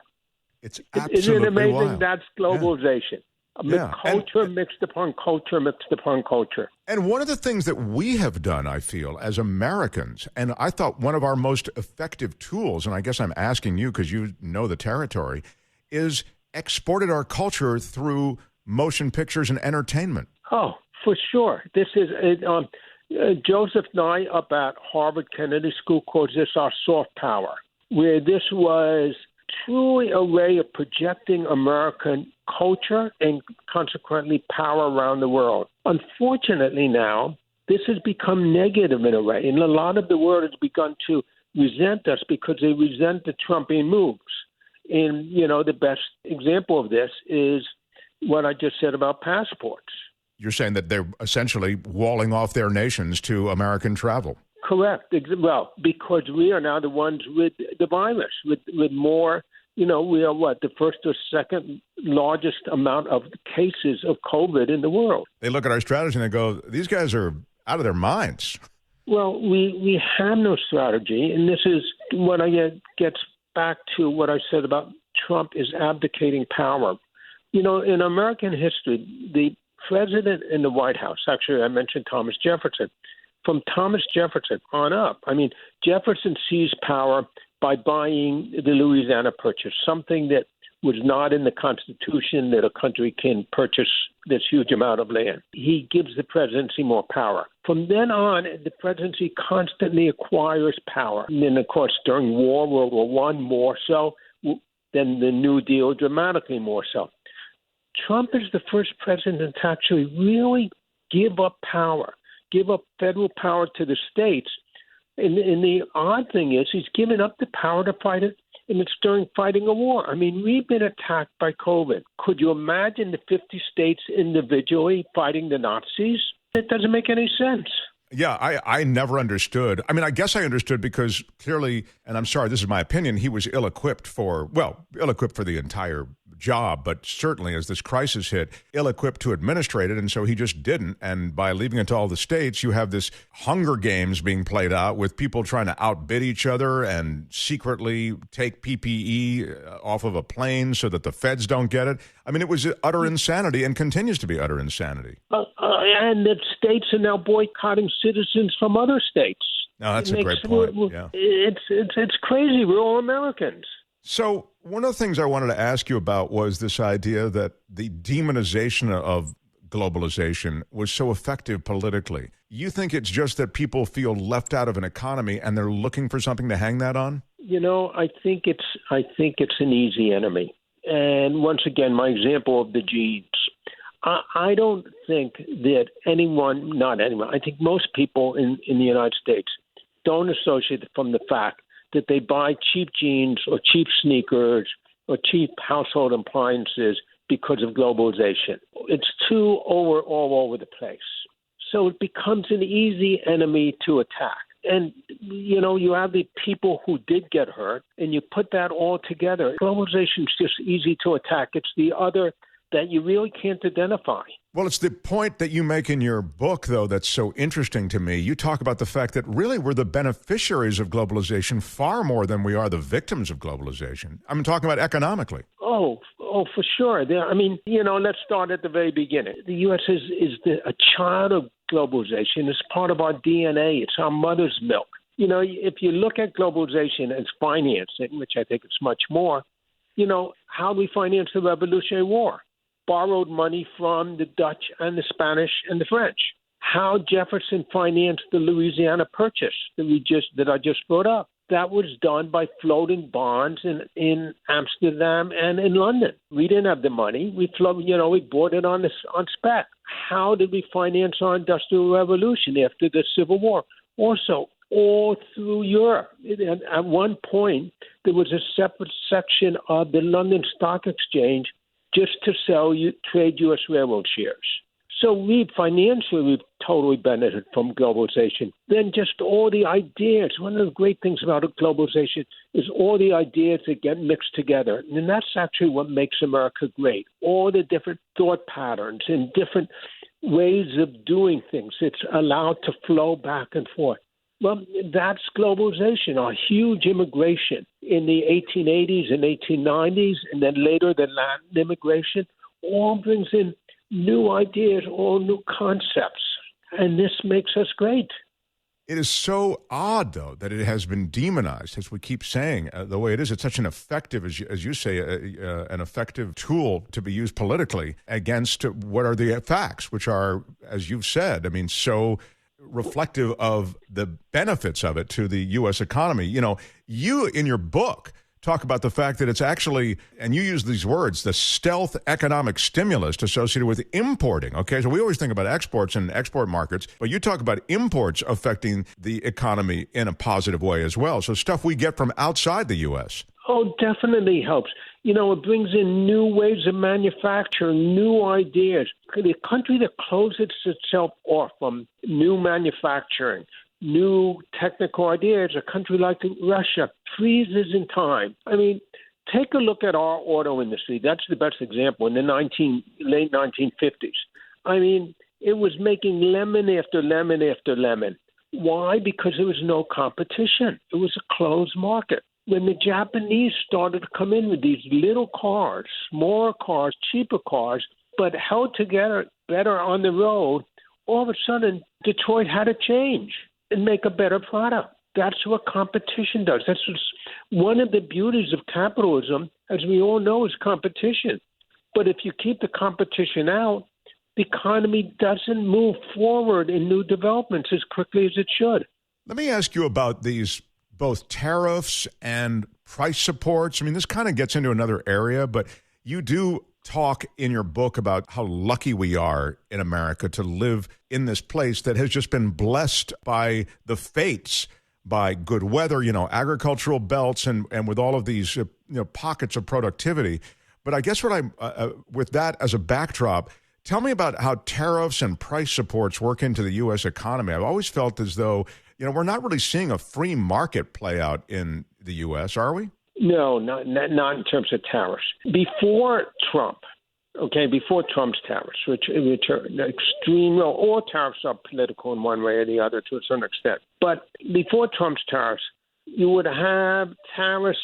It's absolutely Isn't it amazing? wild. That's globalization. Yeah. Culture mixed upon culture, mixed upon culture. And one of the things that we have done, I feel, as Americans, and I thought one of our most effective tools, and I guess I'm asking you because you know the territory, is exported our culture through motion pictures and entertainment. Oh, for sure. This is Joseph Nye up at Harvard Kennedy School calls this our soft power, where this was truly a way of projecting American culture and consequently power around the world. Unfortunately now, this has become negative in a way, and a lot of the world has begun to resent us because they resent the Trumpian moves. And, you know, the best example of this is what I just said about passports. You're saying that they're essentially walling off their nations to American travel. Correct. Well, because we are now the ones with the virus, with more, you know, we are the first or second largest amount of cases of COVID in the world. They look at our strategy and they go, these guys are out of their minds. Well, we have no strategy, and this is what gets back to what I said about Trump is abdicating power. You know, in American history, the president in the White House, actually I mentioned Thomas Jefferson, from Thomas Jefferson on up. I mean, Jefferson seized power by buying the Louisiana Purchase, something that was not in the Constitution that a country can purchase this huge amount of land. He gives the presidency more power. From then on, the presidency constantly acquires power. And then, of course, during war, World War I, more so, then the New Deal, dramatically more so. Trump is the first president to actually really give up power, give up federal power to the states. And the odd thing is he's given up the power to fight it, and it's during fighting a war. I mean, we've been attacked by COVID. Could you imagine the 50 states individually fighting the Nazis? It doesn't make any sense. Yeah, I never understood. I mean, I guess I understood because clearly, and I'm sorry, this is my opinion, he was ill-equipped for the entire job, but certainly as this crisis hit, ill-equipped to administrate it, and so he just didn't. And by leaving it to all the states, you have this Hunger Games being played out with people trying to outbid each other and secretly take PPE off of a plane so that the feds don't get it. I mean, it was utter insanity and continues to be utter insanity. And the states are now boycotting citizens from other states. No, that's a great point. Yeah. It's crazy. We're all Americans. So one of the things I wanted to ask you about was this idea that the demonization of globalization was so effective politically. You think it's just that people feel left out of an economy and they're looking for something to hang that on? You know, I think it's an easy enemy. And once again, my example of the genes. I don't think that I think most people in the United States don't associate it from the fact that they buy cheap jeans or cheap sneakers or cheap household appliances because of globalization. It's all over the place. So it becomes an easy enemy to attack. And, you know, you have the people who did get hurt, and you put that all together. Globalization is just easy to attack. It's the other that you really can't identify. Well, it's the point that you make in your book, though, that's so interesting to me. You talk about the fact that really we're the beneficiaries of globalization far more than we are the victims of globalization. I'm talking about economically. Oh, for sure. I mean, you know, let's start at the very beginning. The U.S. is a child of globalization. It's part of our DNA. It's our mother's milk. You know, if you look at globalization as financing, which I think it's much more, you know, how we finance the Revolutionary War. Borrowed money from the Dutch and the Spanish and the French. How Jefferson financed the Louisiana Purchase that I just brought up. That was done by floating bonds in Amsterdam and in London. We didn't have the money. We bought it on spec. How did we finance our Industrial Revolution after the Civil War? Also, all through Europe. At one point, there was a separate section of the London Stock Exchange just to trade U.S. railroad shares. So we've totally benefited from globalization. Then just all the ideas. One of the great things about globalization is all the ideas that get mixed together. And that's actually what makes America great. All the different thought patterns and different ways of doing things. It's allowed to flow back and forth. Well, that's globalization, a huge immigration in the 1880s and 1890s, and then later the Latin immigration, all brings in new ideas, all new concepts, and this makes us great. It is so odd, though, that it has been demonized, as we keep saying, the way it is. It's such an effective, as you say, an effective tool to be used politically against what are the facts, which are, as you've said, I mean, so reflective of the benefits of it to the U.S. economy. You know, you, in your book, talk about the fact that it's actually, and you use these words, the stealth economic stimulus associated with importing. Okay, so we always think about exports and export markets, but you talk about imports affecting the economy in a positive way as well. So stuff we get from outside the U.S. Oh, definitely helps. You know, it brings in new ways of manufacturing, new ideas. The country that closes itself off from new manufacturing, new technical ideas, a country like Russia, freezes in time. I mean, take a look at our auto industry. That's the best example in the late 1950s. I mean, it was making lemon after lemon after lemon. Why? Because there was no competition. It was a closed market. When the Japanese started to come in with these little cars, smaller cars, cheaper cars, but held together better on the road, all of a sudden Detroit had to change and make a better product. That's what competition does. That's one of the beauties of capitalism, as we all know, is competition. But if you keep the competition out, the economy doesn't move forward in new developments as quickly as it should. Let me ask you about these both tariffs and price supports. I mean, this kind of gets into another area, but you do talk in your book about how lucky we are in America to live in this place that has just been blessed by the fates, by good weather, you know, agricultural belts, and with all of these pockets of productivity. But I guess what with that as a backdrop, tell me about how tariffs and price supports work into the U.S. economy. I've always felt as though, we're not really seeing a free market play out in the U.S., are we? No, not in terms of tariffs. Before Trump's tariffs, which are extreme, all tariffs are political in one way or the other to a certain extent. But before Trump's tariffs, you would have tariffs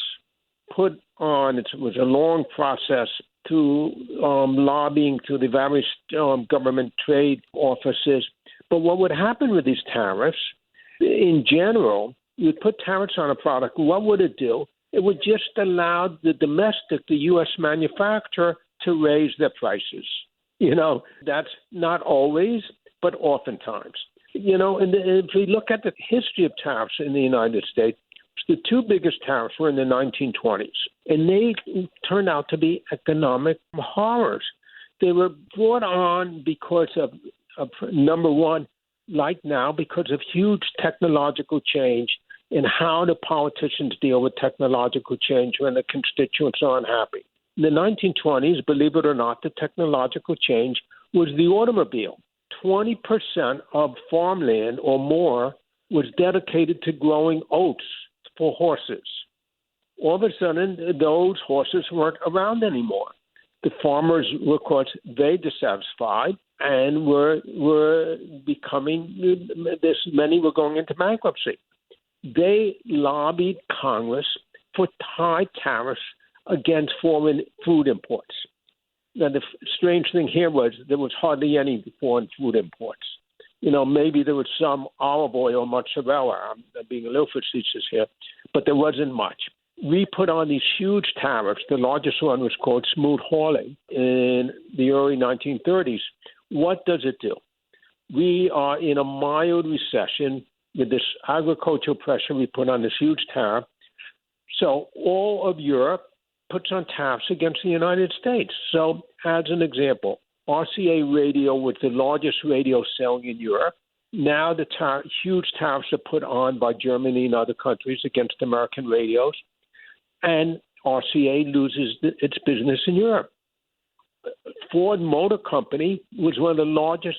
put on. It was a long process to lobbying to the various government trade offices. But what would happen with these tariffs, in general, you'd put tariffs on a product. What would it do? It would just allow the U.S. manufacturer to raise their prices. That's not always, but oftentimes. And if we look at the history of tariffs in the United States, the two biggest tariffs were in the 1920s, and they turned out to be economic horrors. They were brought on because of number one, like now, because of huge technological change in how the politicians deal with technological change when the constituents are unhappy. In the 1920s, believe it or not, the technological change was the automobile. 20% of farmland or more was dedicated to growing oats for horses. All of a sudden, those horses weren't around anymore. The farmers were, of course, very dissatisfied and were becoming this. Many were going into bankruptcy. They lobbied Congress for high tariffs against foreign food imports. Now, the strange thing here was there was hardly any foreign food imports. Maybe there was some olive oil or mozzarella. I'm being a little facetious here, but there wasn't much. We put on these huge tariffs. The largest one was called smooth hauling in the early 1930s. What does it do? We are in a mild recession with this agricultural pressure. We put on this huge tariff. So all of Europe puts on tariffs against the United States. So as an example, RCA radio was the largest radio selling in Europe. Now the huge tariffs are put on by Germany and other countries against American radios, and RCA loses its business in Europe. Ford Motor Company was one of the largest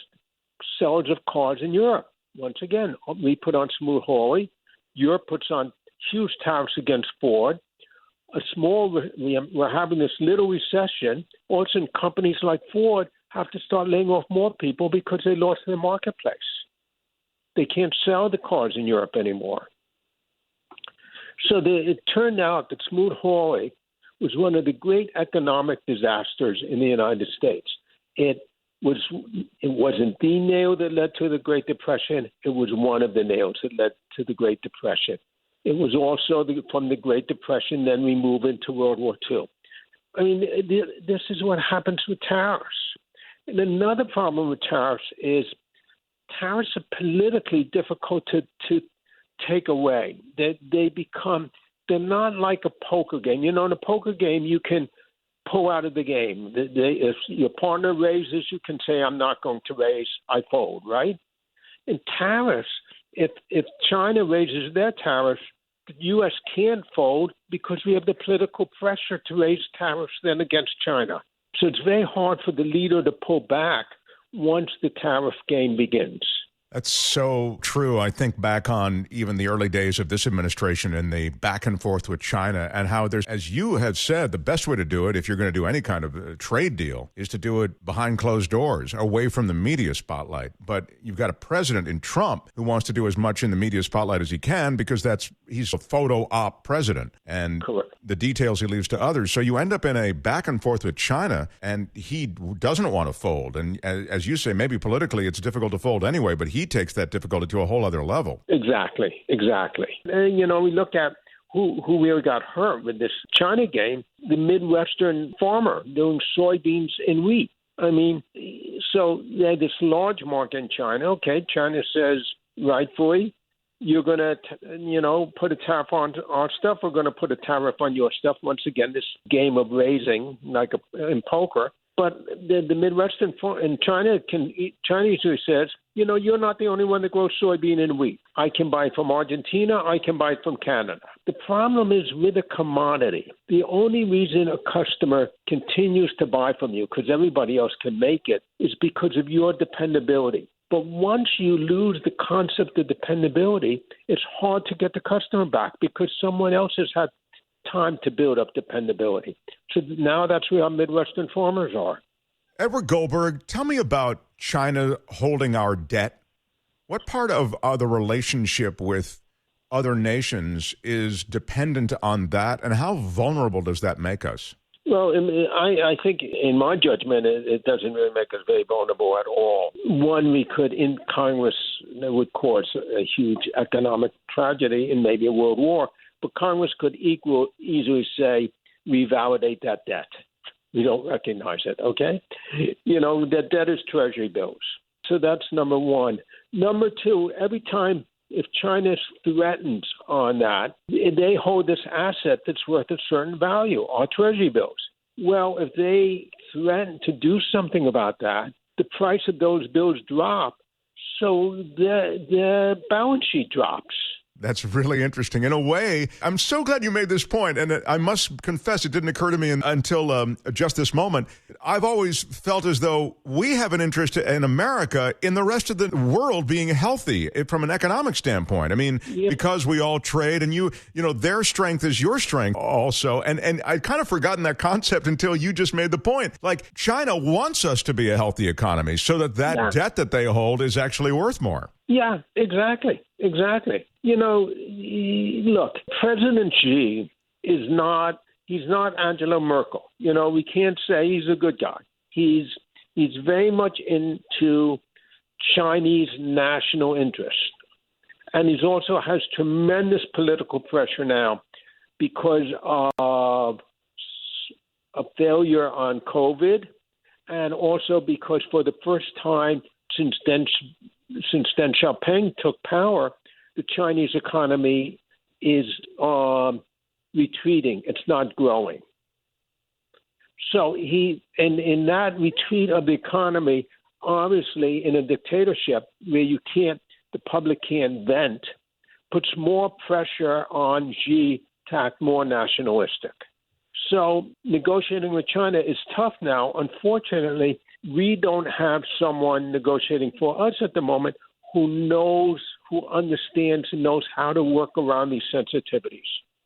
sellers of cars in Europe. Once again, we put on Smoot-Hawley. Europe puts on huge tariffs against Ford. We're having this little recession. All of a sudden, companies like Ford have to start laying off more people because they lost their marketplace. They can't sell the cars in Europe anymore. So it turned out that Smoot-Hawley was one of the great economic disasters in the United States. It wasn't the nail that led to the Great Depression. It was one of the nails that led to the Great Depression. It was also from the Great Depression, then we move into World War II. I mean, this is what happens with tariffs. And another problem with tariffs is tariffs are politically difficult to take away. They're not like a poker game. You know, in a poker game, you can pull out of the game. If your partner raises, you can say, I'm not going to raise, I fold, right? In tariffs, if China raises their tariffs, the U.S. can't fold because we have the political pressure to raise tariffs then against China. So it's very hard for the leader to pull back once the tariff game begins. That's so true. I think back on even the early days of this administration and the back and forth with China and how there's, as you have said, the best way to do it if you're going to do any kind of trade deal is to do it behind closed doors, away from the media spotlight. But you've got a president in Trump who wants to do as much in the media spotlight as he can because he's a photo op president. And correct. The details he leaves to others. So you end up in a back and forth with China, and he doesn't want to fold. And as you say, maybe politically it's difficult to fold anyway, but he takes that difficulty to a whole other level. Exactly. And, we look at who really got hurt with this China game, the Midwestern farmer doing soybeans and wheat. I mean, so they had this large market in China. Okay, China says rightfully, you're going to, put a tariff on our stuff. We're going to put a tariff on your stuff. Once again, this game of raising, like in poker. But the Midwestern in China Chinese who says, you're not the only one that grows soybean and wheat. I can buy it from Argentina. I can buy it from Canada. The problem is with a commodity. The only reason a customer continues to buy from you, because everybody else can make it, is because of your dependability. But once you lose the concept of dependability, it's hard to get the customer back because someone else has had time to build up dependability. So now that's where our Midwestern farmers are. Edward Goldberg, tell me about China holding our debt. What part of the relationship with other nations is dependent on that, and how vulnerable does that make us? Well, I think, in my judgment, it doesn't really make us very vulnerable at all. One, we could, in Congress, that would cause a huge economic tragedy and maybe a world war, but Congress could easily say, we validate that debt. We don't recognize it, okay? That debt is Treasury bills. So that's number one. Number two, every time if China threatens on that, they hold this asset that's worth a certain value, our Treasury bills. Well, if they threaten to do something about that, the price of those bills drop, so the balance sheet drops. That's really interesting. In a way, I'm so glad you made this point, and I must confess it didn't occur to me until just this moment. I've always felt as though we have an interest in America in the rest of the world being healthy from an economic standpoint. I mean, because we all trade, and their strength is your strength also. And I'd kind of forgotten that concept until you just made the point. Like, China wants us to be a healthy economy so that debt that they hold is actually worth more. Yeah, exactly. Look, President Xi he's not Angela Merkel. We can't say he's a good guy. He's very much into Chinese national interest. And he's also has tremendous political pressure now because of a failure on COVID, and also because for the first time since Deng Xiaoping took power, the Chinese economy is retreating. It's not growing. So in that retreat of the economy, obviously in a dictatorship where the public can't vent, puts more pressure on Xi to act more nationalistic. So negotiating with China is tough now. Unfortunately, we don't have someone negotiating for us at the moment who knows, who understands, and knows how to work around these sensitivities.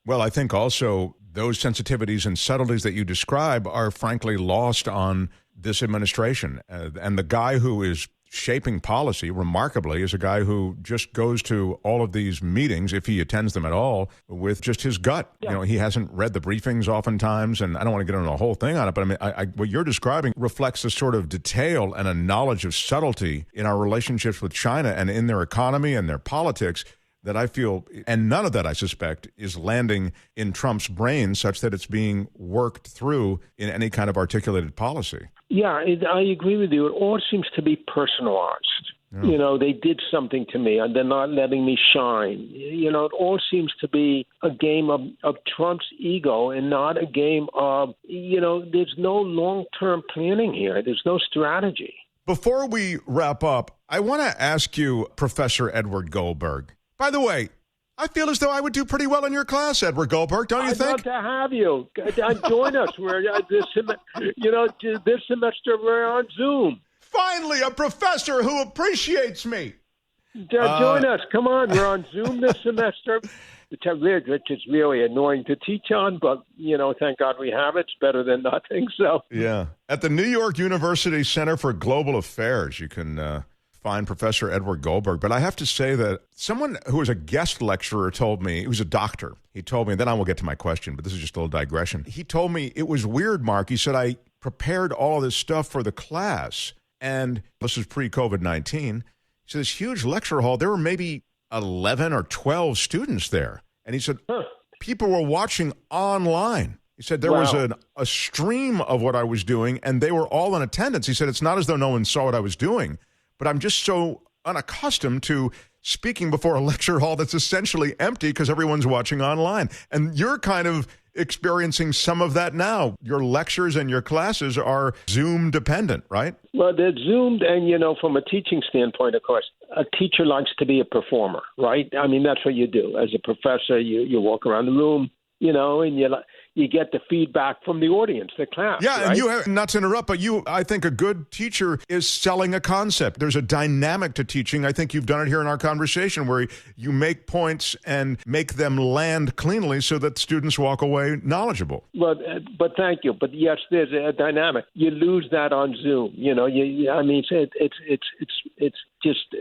Well, I think also those sensitivities and subtleties that you describe are frankly lost on this administration. And the guy who is shaping policy, remarkably, is a guy who just goes to all of these meetings, if he attends them at all, with just his gut. Yeah. You know, he hasn't read the briefings oftentimes, and I don't want to get into the whole thing on it, but I mean, what you're describing reflects a sort of detail and a knowledge of subtlety in our relationships with China and in their economy and their politics that I feel, and none of that, I suspect, is landing in Trump's brain such that it's being worked through in any kind of articulated policy. Yeah, I agree with you. It all seems to be personalized. Yeah. You know, they did something to me, and they're not letting me shine. You know, it all seems to be a game of Trump's ego and not a game of, you know, there's no long-term planning here. There's no strategy. Before we wrap up, I want to ask you, Professor Edward Goldberg. By the way, I feel as though I would do pretty well in your class, Edward Goldberg, don't you think? I'd love to have you. Join us. This semester we're on Zoom. Finally, a professor who appreciates me. Join us. Come on. We're on Zoom this semester, which is really annoying to teach on, but, you know, thank God we have it. It's better than nothing. So yeah. At the New York University Center for Global Affairs, you can find Professor Edward Goldberg. But I have to say that someone who was a guest lecturer told me, he was a doctor. He told me, and then I will get to my question, but this is just a little digression. He told me it was weird, Mark. He said, I prepared all of this stuff for the class, and this was pre-COVID-19. He said, this huge lecture hall, there were maybe 11 or 12 students there. And he said, people were watching online. He said there was a stream of what I was doing, and they were all in attendance. He said, it's not as though no one saw what I was doing, but I'm just so unaccustomed to speaking before a lecture hall that's essentially empty because everyone's watching online. And you're kind of experiencing some of that now. Your lectures and your classes are Zoom dependent, right? Well, they're Zoomed, and, you know, from a teaching standpoint, of course, a teacher likes to be a performer, right? I mean, that's what you do. As a professor, you walk around the room, you know, and you get the feedback from the audience, the class. Yeah, right? and you have, not to interrupt, but I think a good teacher is selling a concept. There's a dynamic to teaching. I think you've done it here in our conversation where you make points and make them land cleanly so that students walk away knowledgeable. Well, but thank you. But yes, there's a dynamic. You lose that on Zoom. You know, I mean, it's just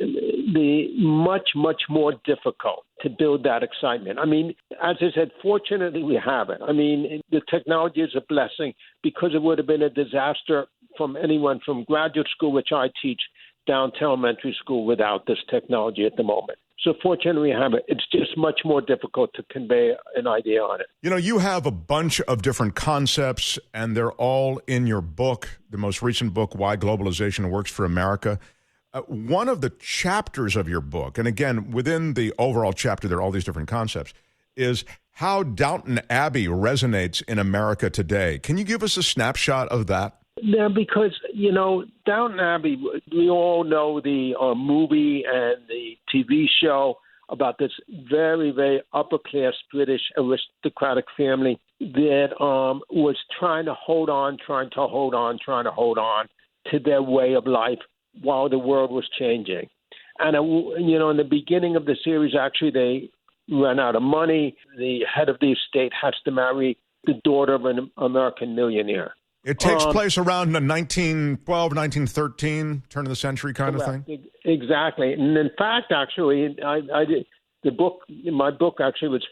much more difficult to build that excitement. I mean, as I said, fortunately we have it. I mean, the technology is a blessing because it would have been a disaster from anyone from graduate school, which I teach, down to elementary school without this technology at the moment. So fortunately we have it. It's just much more difficult to convey an idea on it. You know, you have a bunch of different concepts, and they're all in your book, the most recent book, Why Globalization Works for America. One of the chapters of your book, and again, within the overall chapter, there are all these different concepts, is how Downton Abbey resonates in America today. Can you give us a snapshot of that? Yeah, because, you know, Downton Abbey, we all know the movie and the TV show about this very, very upper-class British aristocratic family that was trying to hold on to their way of life while the world was changing. And, you know, in the beginning of the series, actually, they ran out of money. The head of the estate has to marry the daughter of an American millionaire. It takes place around 1912, 1913, turn of the century kind of thing? Exactly. And in fact, actually, my book actually was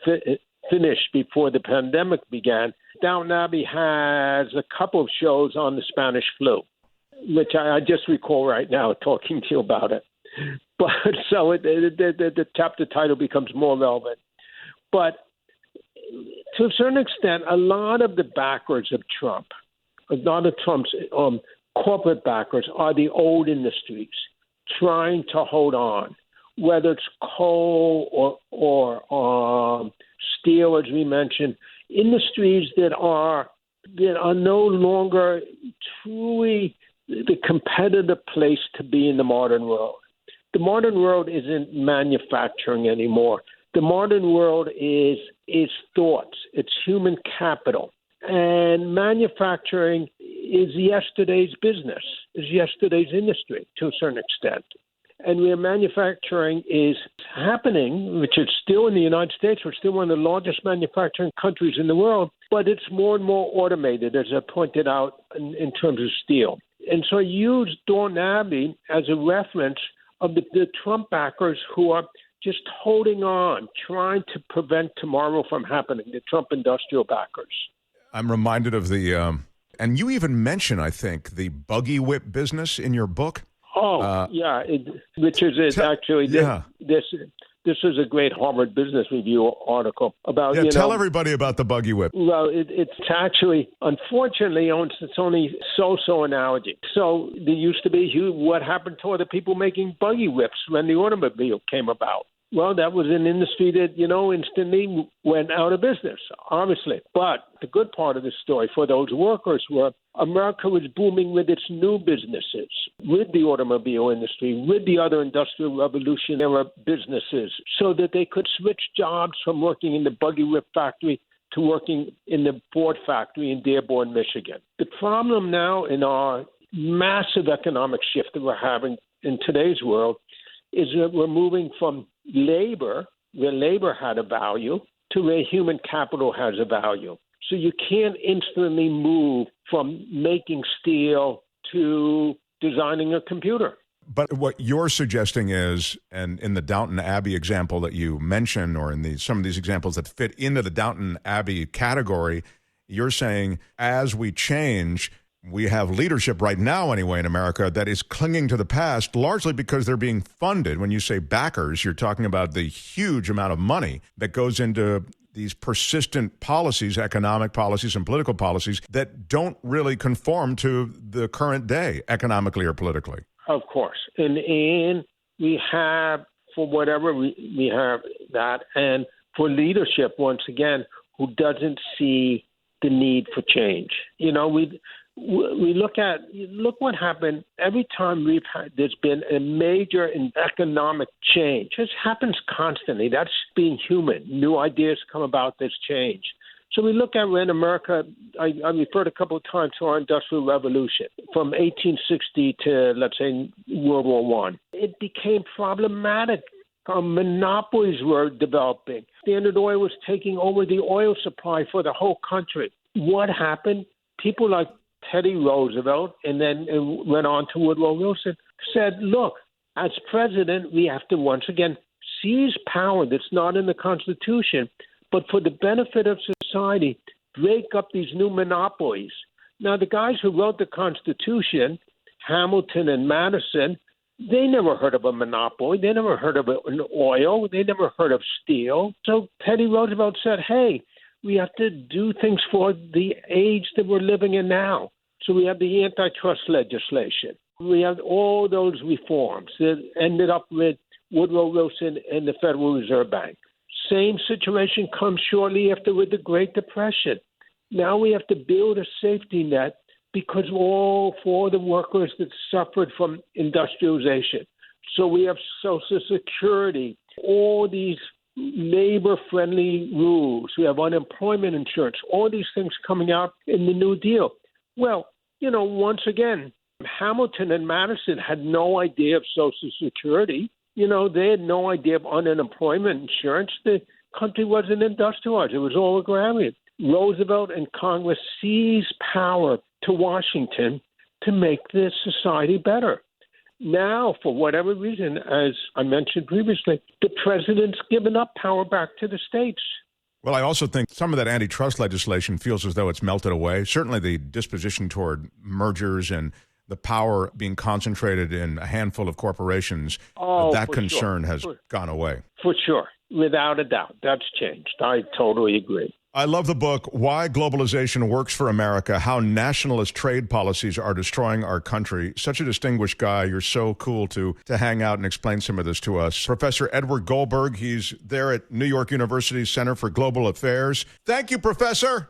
finished before the pandemic began. Downton Abbey has a couple of shows on the Spanish flu, which I just recall right now talking to you about it. But so the chapter title becomes more relevant. But to a certain extent, a lot of the backers of Trump, a lot of Trump's corporate backers are the old industries trying to hold on, whether it's coal or steel, as we mentioned, industries that are no longer truly the competitive place to be in the modern world. The modern world isn't manufacturing anymore. The modern world is thoughts. It's human capital. And manufacturing is yesterday's business, is yesterday's industry to a certain extent. And where manufacturing is happening, which is still in the United States, we're still one of the largest manufacturing countries in the world, but it's more and more automated, as I pointed out, in terms of steel. And so I use Downton Abbey as a reference of the Trump backers who are just holding on, trying to prevent tomorrow from happening, the Trump industrial backers. I'm reminded of the, and you even mention, I think, the buggy whip business in your book. Oh, yeah, which is actually this is a great Harvard Business Review article about. Yeah, tell everybody about the buggy whip. Well, it's actually, unfortunately, it's only so analogy. So there used to be what happened to other people making buggy whips when the automobile came about. Well, that was an industry that, instantly went out of business, obviously. But the good part of the story for those workers were America was booming with its new businesses, with the automobile industry, with the other industrial revolution era businesses, so that they could switch jobs from working in the buggy whip factory to working in the Ford factory in Dearborn, Michigan. The problem now in our massive economic shift that we're having in today's world is that we're moving from labor, where labor had a value, to where human capital has a value. So you can't instantly move from making steel to designing a computer. But what you're suggesting is, and in the Downton Abbey example that you mentioned, or in some of these examples that fit into the Downton Abbey category, you're saying as we change, we have leadership right now, anyway, in America that is clinging to the past, largely because they're being funded. When you say backers, you're talking about the huge amount of money that goes into these persistent policies, economic policies and political policies that don't really conform to the current day, economically or politically. Of course. And we have, for whatever we have that, and for leadership, once again, who doesn't see the need for change. We look what happened every time there's been a major economic change. This happens constantly. That's being human. New ideas come about, there's change. So we look at when America, I referred a couple of times to our Industrial Revolution, from 1860 to, let's say, World War I. It became problematic. Monopolies were developing. Standard Oil was taking over the oil supply for the whole country. What happened? People like Teddy Roosevelt, and then it went on to Woodrow Wilson, said, look, as president, we have to once again seize power that's not in the Constitution, but for the benefit of society, break up these new monopolies. Now, the guys who wrote the Constitution, Hamilton and Madison, they never heard of a monopoly. They never heard of an oil. They never heard of steel. So Teddy Roosevelt said, hey, we have to do things for the age that we're living in now. So we have the antitrust legislation. We have all those reforms that ended up with Woodrow Wilson and the Federal Reserve Bank. Same situation comes shortly after with the Great Depression. Now we have to build a safety net because for the workers that suffered from industrialization. So we have Social Security, all these labor-friendly rules. We have unemployment insurance, all these things coming out in the New Deal. Well, once again, Hamilton and Madison had no idea of Social Security. They had no idea of unemployment insurance. The country wasn't industrialized. It was all agrarian. Roosevelt and Congress seized power to Washington to make this society better. Now, for whatever reason, as I mentioned previously, the president's given up power back to the states. Well, I also think some of that antitrust legislation feels as though it's melted away. Certainly the disposition toward mergers and the power being concentrated in a handful of corporations, that concern has gone away. For sure. Without a doubt. That's changed. I totally agree. I love the book, Why Globalization Works for America, How Nationalist Trade Policies Are Destroying Our Country. Such a distinguished guy. You're so cool to hang out and explain some of this to us. Professor Edward Goldberg, he's there at New York University's Center for Global Affairs. Thank you, Professor.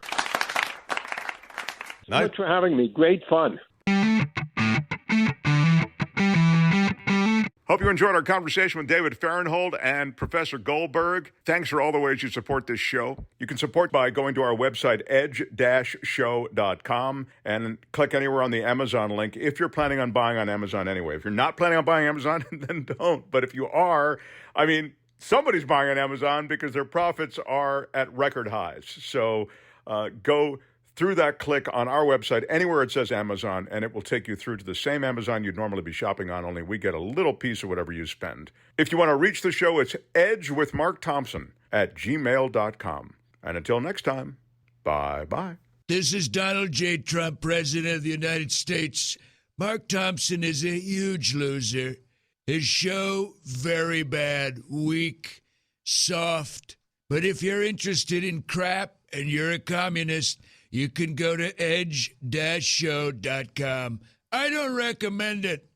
Thanks for having me. Great fun. Hope you enjoyed our conversation with David Farenthold and Professor Goldberg. Thanks for all the ways you support this show. You can support by going to our website, edge-show.com, and click anywhere on the Amazon link if you're planning on buying on Amazon anyway. If you're not planning on buying Amazon, then don't. But if you are, somebody's buying on Amazon because their profits are at record highs. So go through that click on our website, anywhere it says Amazon, and it will take you through to the same Amazon you'd normally be shopping on, only we get a little piece of whatever you spend. If you want to reach the show, it's edgewithmarkthompson@gmail.com. And until next time, bye-bye. This is Donald J. Trump, President of the United States. Mark Thompson is a huge loser. His show, very bad, weak, soft. But if you're interested in crap and you're a communist, you can go to edge-show.com. I don't recommend it.